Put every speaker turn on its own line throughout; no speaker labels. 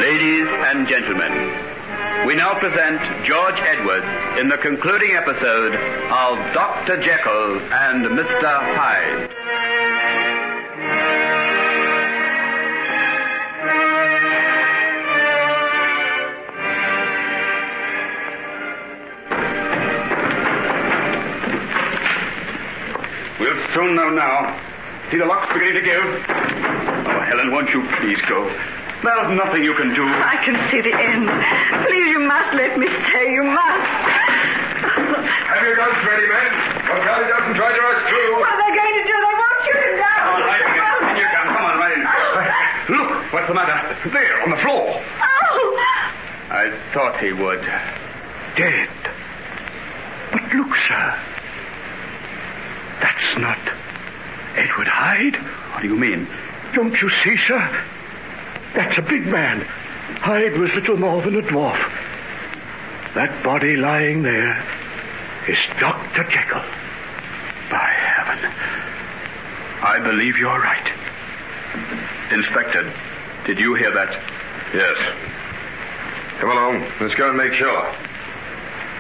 Ladies and gentlemen, we now present George Edwards in the concluding episode of Dr. Jekyll and Mr. Hyde.
We'll soon know now. See, the lock's beginning to give. Oh, Helen, won't you please go? There's nothing you can do.
I can see the end. Please, you must let me stay. You must.
Have your guns ready, men. O'Callaghan doesn't try to rush through.
What are they going to do? They won't shoot him down.
Come on, right in your gun. Come on, right in. Look, what's the matter? There, on the floor.
Oh!
I thought he would.
Dead. But look, sir. That's not Edward Hyde.
What do you mean?
Don't you see, sir? That's a big man. Hyde was little more than a dwarf. That body lying there is Dr. Jekyll.
By heaven. I believe you're right. Inspector, did you hear that?
Yes. Come along. Let's go and make sure.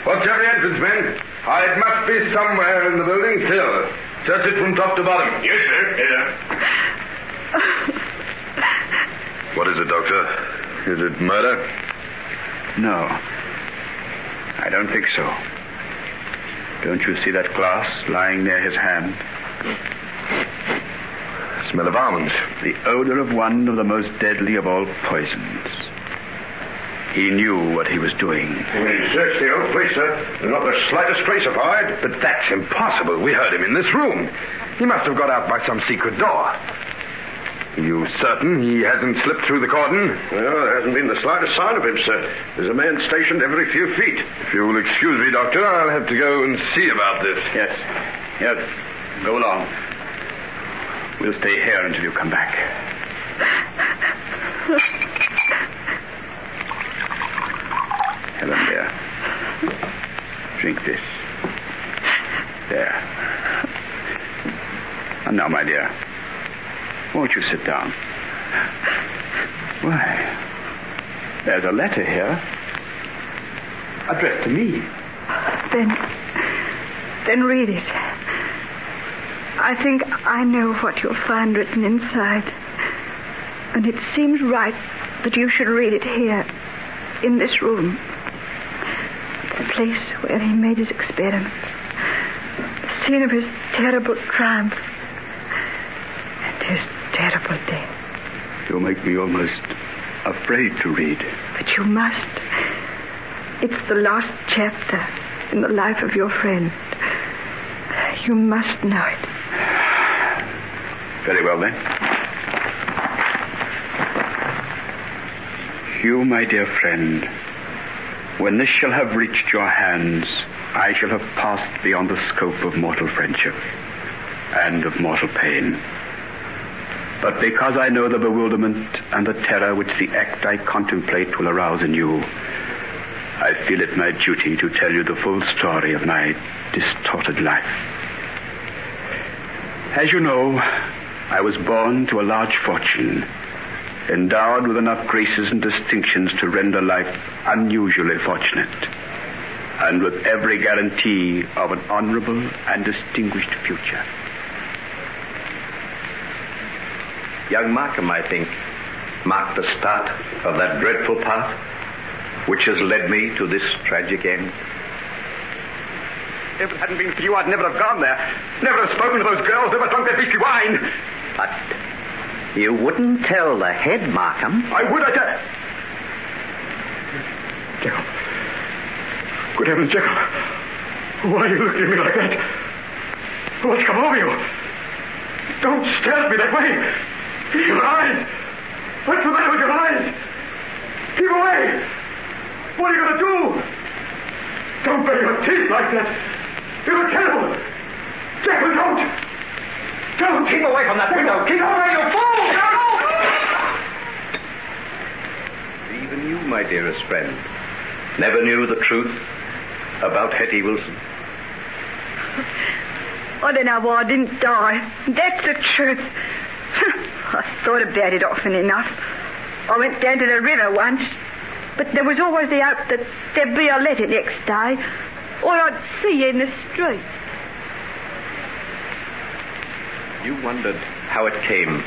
Watch every entrance, men. Hyde must be somewhere in the building still. Search it from top to bottom. Yes, sir. Yes, sir. What is it, Doctor? Is it murder?
No. I don't think so. Don't you see that glass lying near his hand?
Smell of almonds.
The odor of one of the most deadly of all poisons. He knew what he was doing.
We searched the old place, sir. There's not the slightest trace of Hyde. But that's impossible. We heard him in this room. He must have got out by some secret door. You certain he hasn't slipped through the cordon? Well, there hasn't been the slightest sign of him, sir. There's a man stationed every few feet. If you will excuse me, Doctor, I'll have to go and see about this.
Yes. Yes. Go along. We'll stay here until you come back. Helen, dear. Drink this. There. And now, my dear, won't you sit down? Why, there's a letter here addressed to me.
Then read it. I think I know what you'll find written inside. And it seems right that you should read it here, in this room. The place where he made his experiments. The scene of his terrible triumph. And his terrible death.
You make me almost afraid to read.
But you must. It's the last chapter in the life of your friend. You must know it.
Very well, then. You, my dear friend, when this shall have reached your hands, I shall have passed beyond the scope of mortal friendship and of mortal pain. But because I know the bewilderment and the terror which the act I contemplate will arouse in you, I feel it my duty to tell you the full story of my distorted life. As you know, I was born to a large fortune, endowed with enough graces and distinctions to render life unusually fortunate, and with every guarantee of an honorable and distinguished future.
Young Markham, I think, marked the start of that dreadful path which has led me to this tragic end.
If it hadn't been for you, I'd never have gone there. Never have spoken to those girls, never drunk their beastly wine.
But you wouldn't tell the head, Markham.
I would, I tell... Jekyll. Good heavens, Jekyll. Why are you looking at me like that? What's come over you? Don't stare at me that way. Your eyes. What's the matter with your eyes? Keep away. What are you going to do? Don't bury your teeth like that. You're terrible. Jekyll, don't. Don't. Keep away from that window. Keep away, you fool.
Even you, my dearest friend, never knew the truth about Hetty Wilson.
Oh, then I didn't die. That's the truth. I thought about it often enough. I went down to the river once, but there was always the hope that there'd be a letter next day, or I'd see you in the street.
You wondered how it came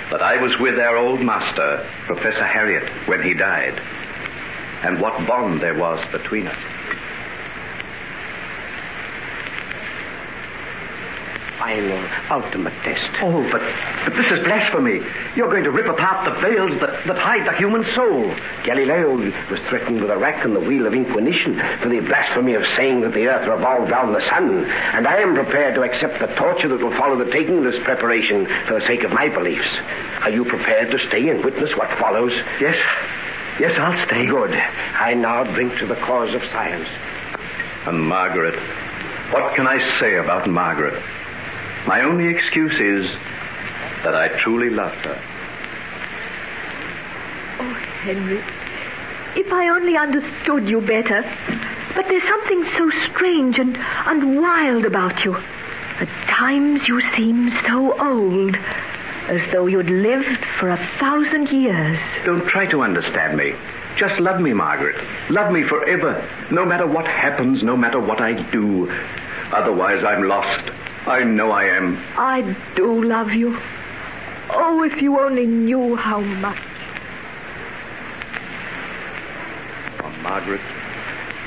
that I was with our old master, Professor Harriet, when he died, and what bond there was between us.
Final, ultimate test. Oh, but this is blasphemy. You're going to rip apart the veils that hide the human soul. Galileo was threatened with a rack and the wheel of inquisition for the blasphemy of saying that the earth revolved round the sun. And I am prepared to accept the torture that will follow the taking of this preparation for the sake of my beliefs. Are you prepared to stay and witness what follows? Yes. Yes, I'll stay. Good. I now drink to the cause of science.
And Margaret, what can I say about Margaret? My only excuse is that I truly loved her.
Oh, Henry, if I only understood you better. But there's something so strange and wild about you. At times you seem so old, as though you'd lived for 1,000 years.
Don't try to understand me. Just love me, Margaret. Love me forever, no matter what happens, no matter what I do. Otherwise, I'm lost. I know I am.
I do love you. Oh, if you only knew how much.
On Margaret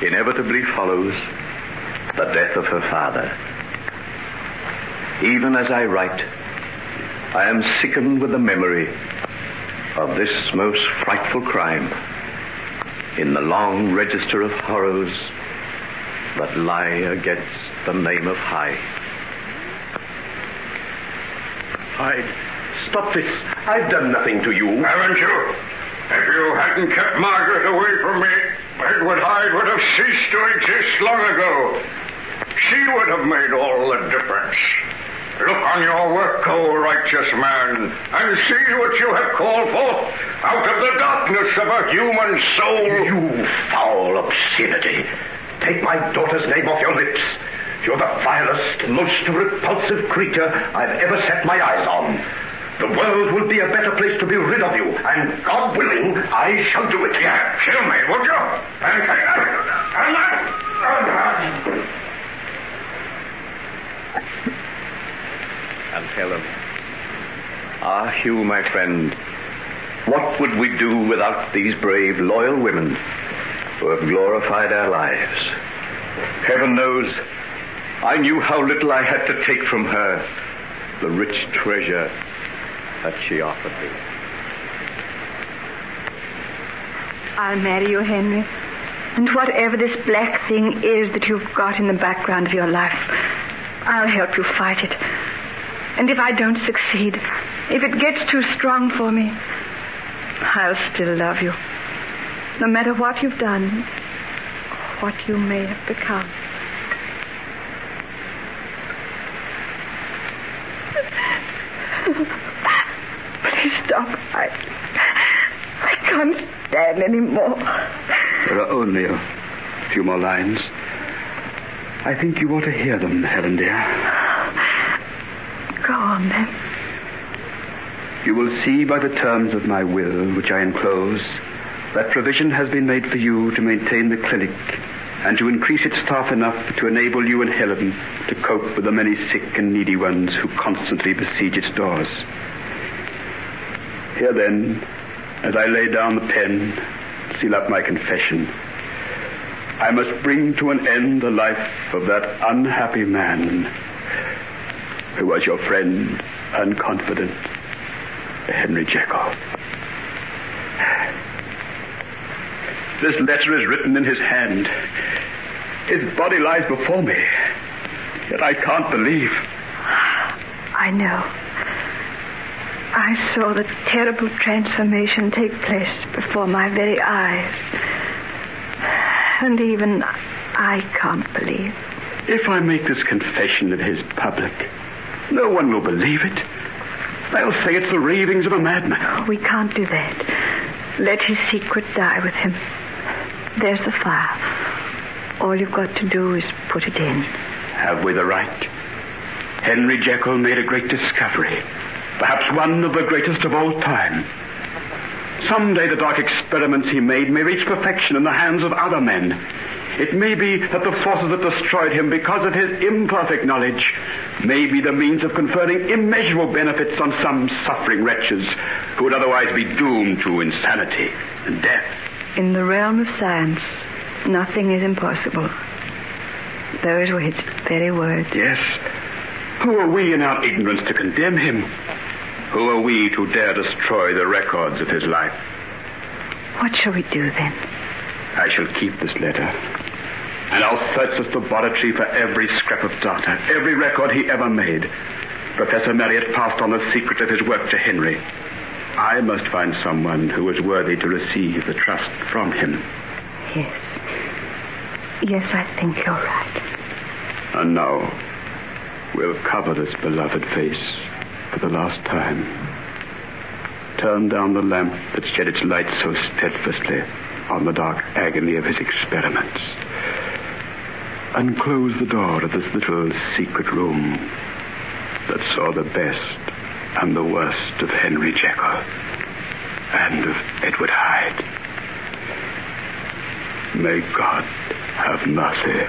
inevitably follows the death of her father. Even as I write, I am sickened with the memory of this most frightful crime in the long register of horrors that lie against the name of Hyde.
Hyde, stop this. I've done nothing to you.
Haven't you? If you hadn't kept Margaret away from me, Edward Hyde would have ceased to exist long ago. She would have made all the difference. Look on your work, O righteous man, and see what you have called forth out of the darkness of a human soul.
You foul obscenity. Take my daughter's name off your lips. You're the vilest, most repulsive creature I've ever set my eyes on. The world will be a better place to be rid of you, and God willing, I shall do it.
Yeah, kill me, would you? And take that.
And Helen. Ah, Hugh, my friend, what would we do without these brave, loyal women who have glorified our lives? Heaven knows, I knew how little I had to take from her, the rich treasure that she offered me.
I'll marry you, Henry. And whatever this black thing is that you've got in the background of your life, I'll help you fight it. And if I don't succeed, if it gets too strong for me, I'll still love you. No matter what you've done, what you may have become. Please stop. I can't stand anymore.
There are only a few more lines. I think you ought to hear them, Helen, dear.
Go on, then.
You will see by the terms of my will, which I enclose, that provision has been made for you to maintain the clinic and to increase its staff enough to enable you and Helen to cope with the many sick and needy ones who constantly besiege its doors. Here, then, as I lay down the pen, seal up my confession, I must bring to an end the life of that unhappy man who was your friend and confidant, Henry Jekyll. This letter is written in his hand. His body lies before me. Yet I can't believe.
I know. I saw the terrible transformation take place before my very eyes. And even I can't believe.
If I make this confession of his public, no one will believe it. They'll say it's the ravings of a madman.
Oh, we can't do that. Let his secret die with him. There's the fire. All you've got to do is put it in.
Have we the right? Henry Jekyll made a great discovery. Perhaps one of the greatest of all time. Someday the dark experiments he made may reach perfection in the hands of other men. It may be that the forces that destroyed him because of his imperfect knowledge may be the means of conferring immeasurable benefits on some suffering wretches who would otherwise be doomed to insanity and death.
In the realm of science, nothing is impossible. Those were his very words.
Yes. Who are we in our ignorance to condemn him? Who are we to dare destroy the records of his life?
What shall we do then?
I shall keep this letter. And I'll search this laboratory for every scrap of data, every record he ever made. Professor Marriott passed on the secret of his work to Henry. I must find someone who is worthy to receive the trust from him.
Yes. Yes, I think you're right.
And now, we'll cover this beloved face for the last time. Turn down the lamp that shed its light so steadfastly on the dark agony of his experiments. And close the door of this little secret room that saw the best and the worst of Henry Jekyll and of Edward Hyde. May God have mercy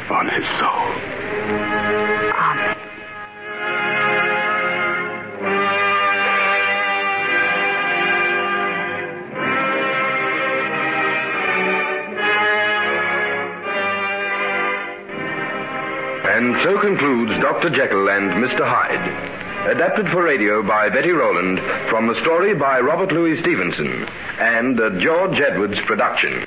on his soul.
Amen.
And so concludes Dr. Jekyll and Mr. Hyde, adapted for radio by Betty Rowland from a story by Robert Louis Stevenson and a George Edwards production.